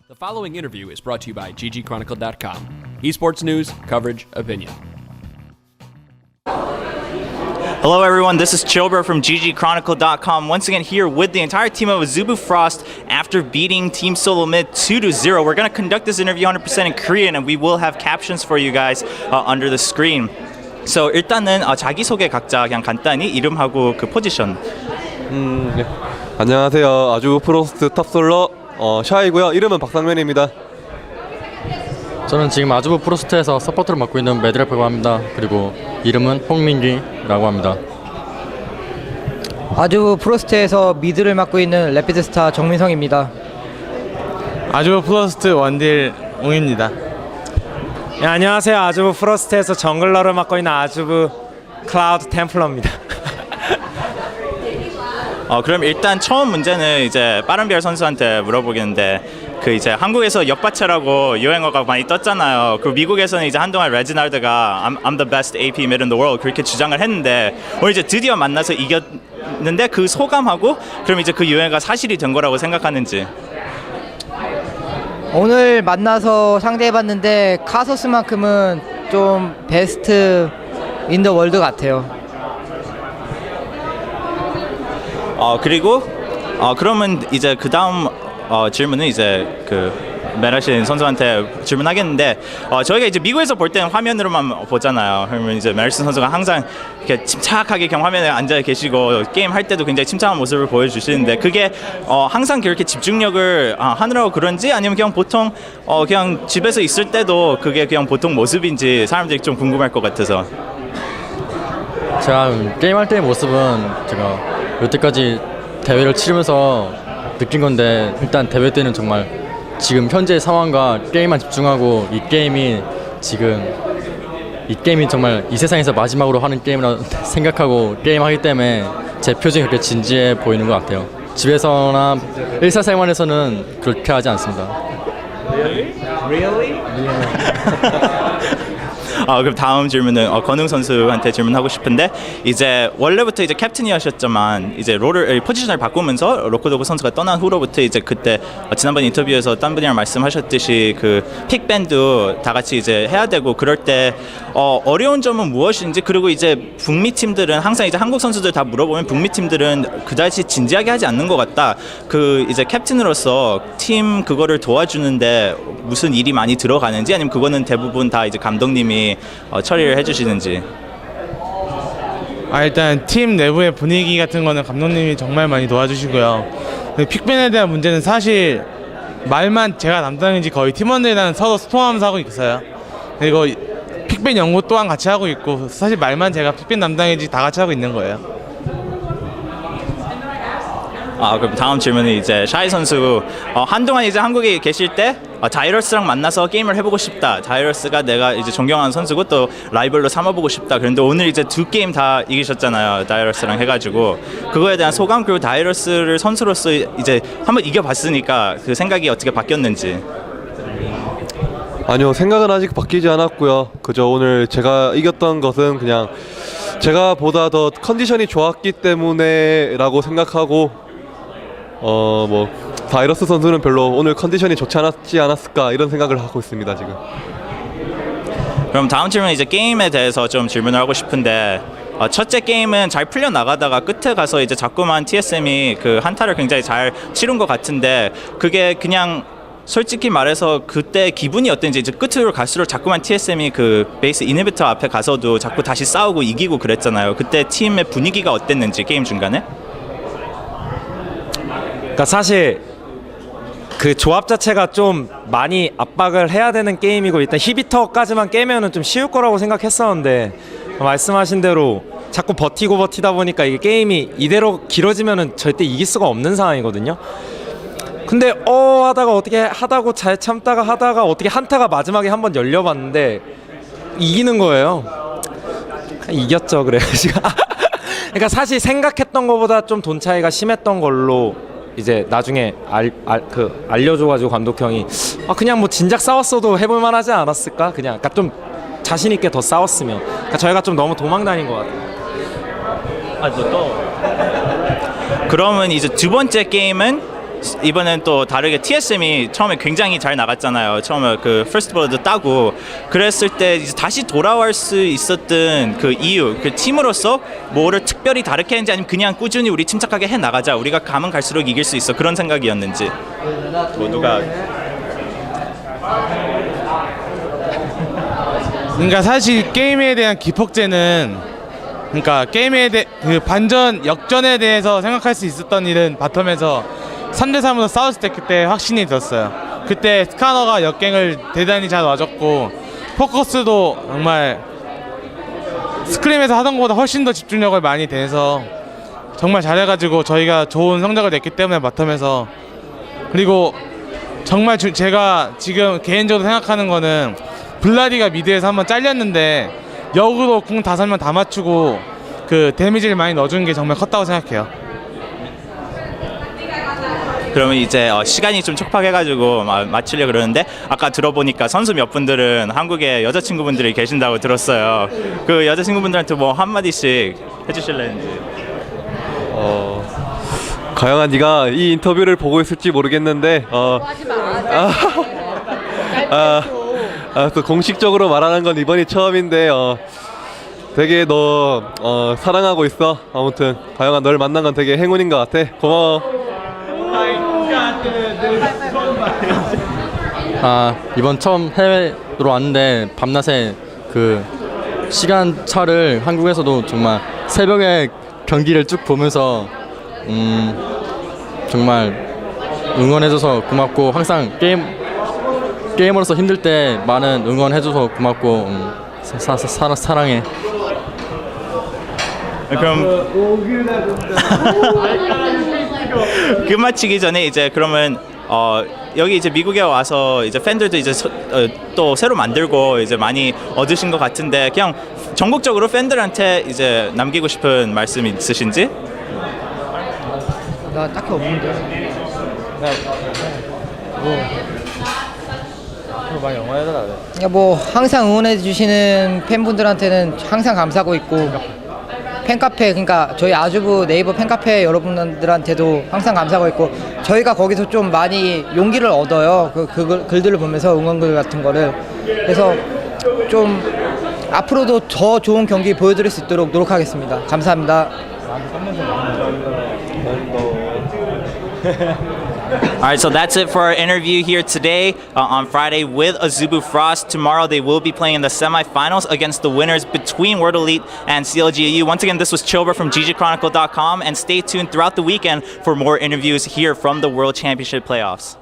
The following interview is brought to you by ggchronicle.com. Esports news, coverage, opinion. Hello everyone, this is Chilbur from ggchronicle.com. Once again here with the entire team of Azubu Frost after beating Team Solo Mid 2-0. We're going to conduct this interview 100% in Korean and we will have captions for you guys under the screen. So 일단은 자기소개 각자 그냥 간단히 이름하고 그 포지션. 네. 안녕하세요. 아주부 프로스트 탑솔러 샤이고요. 이름은 박상면입니다. 저는 지금 아주부 프로스트에서 서포터를 맡고 있는 매드래프라고 합니다. 그리고 이름은 홍민기라고 합니다. 아주부 프로스트에서 미드를 맡고 있는 래피드스타 정민성입니다. 아주부 프로스트 원딜 웅입니다. 네, 안녕하세요. 아주부 프로스트에서 정글러를 맡고 있는 아주부 클라우드 템플러입니다. 그럼 일단 처음 문제는 이제 빠른별 선수한테 물어보겠는데 그 이제 한국에서 역바체라고 유행어가 많이 떴잖아요. 그 미국에서는 이제 한동안 레지나르드가 I'm the best AP mid in the world 그렇게 주장을 했는데 오늘 이제 드디어 만나서 이겼는데 그 소감하고 그럼 이제 그 유행어가 사실이 된 거라고 생각하는지. 오늘 만나서 상대해봤는데 카소스만큼은 좀 베스트 인 더 월드 같아요. 그리고 그러면 이제 그 다음 질문은 이제 그 메라신 선수한테 질문하겠는데 저희가 이제 미국에서 볼 때는 화면으로만 보잖아요. 그러면 이제 메라신 선수가 항상 이렇게 침착하게 그냥 화면에 앉아 계시고 게임 할 때도 굉장히 침착한 모습을 보여주시는데 그게 항상 그렇게 집중력을 하느라고 그런지 아니면 그냥 보통 그냥 집에서 있을 때도 그게 그냥 보통 모습인지 사람들이 좀 궁금할 것 같아서. 제가 게임할 때의 모습은 제가 여태까지 대회를 치르면서 느낀 건데 일단 대회 때는 정말 지금 현재 상황과 게임만 집중하고 이 게임이 정말 이 세상에서 마지막으로 하는 게임이라 생각하고 게임하기 때문에 제 표정이 그렇게 진지해 보이는 것 같아요. 집에서나 일사생활에서는 그렇게 하지 않습니다. Really? 그럼 다음 질문은 건웅 선수한테 질문하고 싶은데 이제 원래부터 이제 캡틴이었지만 이제 롤을 포지션을 바꾸면서 로코도구 선수가 떠난 후로부터 이제 그때 지난번 인터뷰에서 딴 분이랑 말씀하셨듯이 그 픽밴도 다 같이 이제 해야 되고 그럴 때 어려운 점은 무엇인지 그리고 이제 북미 팀들은 항상 이제 한국 선수들 다 물어보면 북미 팀들은 그다지 진지하게 하지 않는 것 같다. 그 이제 캡틴으로서 팀 그거를 도와주는데 무슨 일이 많이 들어가는지 아니면 그거는 대부분 다 이제 감독님이 처리를 해주시는지. 일단 팀 내부의 분위기 같은 거는 감독님이 정말 많이 도와주시고요. 픽밴에 대한 문제는 사실 말만 제가 담당인지 거의 팀원들이랑 서로 소통하면서 하고 있어요. 그리고 픽밴 연구 또한 같이 하고 있고 사실 말만 제가 픽밴 담당인지 다 같이 하고 있는 거예요. 그럼 다음 질문은 이제 샤이 선수 한동안 이제 한국에 계실 때 다이러스랑 만나서 게임을 해보고 싶다. 다이러스가 내가 이제 존경하는 선수고 또 라이벌로 삼아보고 싶다. 그런데 오늘 이제 두 게임 다 이기셨잖아요. 다이러스랑 해가지고 그거에 대한 소감 그리고 다이러스를 선수로서 이제 한번 이겨봤으니까 그 생각이 어떻게 바뀌었는지. 아니요, 생각은 아직 바뀌지 않았고요. 그저 오늘 제가 이겼던 것은 그냥 제가 보다 더 컨디션이 좋았기 때문에라고 생각하고 뭐 다이러스 선수는 별로 오늘 컨디션이 좋지 않았을까 이런 생각을 하고 있습니다 지금. 그럼 다음 질문은 이제 게임에 대해서 좀 질문을 하고 싶은데 첫째 게임은 잘 풀려 나가다가 끝에 가서 이제 자꾸만 TSM이 그 한타를 굉장히 잘 치른 것 같은데 그게 그냥 솔직히 말해서 그때 기분이 어땠는지 이제 끝으로 갈수록 자꾸만 TSM이 그 베이스 이니비터 앞에 가서도 자꾸 다시 싸우고 이기고 그랬잖아요. 그때 팀의 분위기가 어땠는지 게임 중간에? 그러니까 사실 그 조합 자체가 좀 많이 압박을 해야 되는 게임이고 일단 히비터까지만 깨면은 좀 쉬울 거라고 생각했었는데 말씀하신 대로 자꾸 버티다 보니까 이게 게임이 이대로 길어지면은 절대 이길 수가 없는 상황이거든요. 근데 하다가 어떻게 하다고 잘 참다가 하다가 어떻게 한타가 마지막에 한번 열려봤는데 이기는 거예요. 이겼죠. 그래가지고 그러니까 사실 생각했던 것보다 좀 돈 차이가 심했던 걸로 이제 나중에 알려줘가지고 감독형이 그냥 뭐 진작 싸웠어도 해볼만 하지 않았을까? 그냥 그러니까 좀 자신 있게 더 싸웠으면. 그러니까 저희가 좀 너무 도망 다닌 것 같아요. 그러면 이제 두 번째 게임은 이번엔 또 다르게 TSM이 처음에 굉장히 잘 나갔잖아요. 처음에 그 퍼스트 블러드 따고 그랬을 때 이제 다시 돌아올 수 있었던 그 이유, 그 팀으로서 뭐를 특별히 다르게 했는지 아니면 그냥 꾸준히 우리 침착하게 해 나가자. 우리가 가면 갈수록 이길 수 있어. 그런 생각이었는지. 뭐 누가 그러니까 사실 게임에 대한 기폭제는 그러니까 그 반전 역전에 대해서 생각할 수 있었던 일은 바텀에서 3대3으로 싸웠을 때 그때 확신이 들었어요. 그때 스카너가 역갱을 대단히 잘 와줬고 포커스도 정말 스크림에서 하던 것보다 훨씬 더 집중력을 많이 내서 정말 잘해가지고 저희가 좋은 성적을 냈기 때문에 바텀에서 그리고 정말 제가 지금 개인적으로 생각하는 거는 블라디가 미드에서 한번 잘렸는데 역으로 궁 5명 다 맞추고 그 데미지를 많이 넣어준 게 정말 컸다고 생각해요. 그러면 이제 시간이 좀 촉박해가지고 마치려 그러는데 아까 들어보니까 선수 몇 분들은 한국에 여자친구분들이 계신다고 들었어요. 그 여자친구분들한테 뭐 한마디씩 해주실래는지. 가영아, 네가 이 인터뷰를 보고 있을지 모르겠는데 또 공식적으로 말하는 건 이번이 처음인데 되게 너 사랑하고 있어. 아무튼 가영아, 널 만난 건 되게 행운인 것 같아. 고마워. 이번 처음 해외로 왔는데 밤낮에 그 시간 차를 한국에서도 정말 새벽에 경기를 쭉 보면서 정말 응원해줘서 고맙고 항상 게이머로서 힘들 때 많은 응원해줘서 고맙고 사랑해. 그럼 끝마치기 전에 이제 그러면 여기 이제 미국에 와서 이제 팬들도 이제 또 새로 만들고 이제 많이 얻으신 것 같은데 그냥 전국적으로 팬들한테 이제 남기고 싶은 말씀 있으신지? 나 딱히 없는데. 그러니까 뭐 항상 응원해 주시는 팬분들한테는 항상 감사하고 있고 팬카페 그러니까 저희 아주부 네이버 팬카페 여러분들한테도 항상 감사하고 있고 저희가 거기서 좀 많이 용기를 얻어요. 그 글들을 보면서 응원글 같은 거를 그래서 좀 앞으로도 더 좋은 경기 보여드릴 수 있도록 노력하겠습니다. 감사합니다. All right, so that's it for our interview here today on Friday with Azubu Frost. Tomorrow they will be playing in the semifinals against the winners between World Elite and CLGAU. Once again, this was Chilber from ggchronicle.com, and stay tuned throughout the weekend for more interviews here from the World Championship playoffs.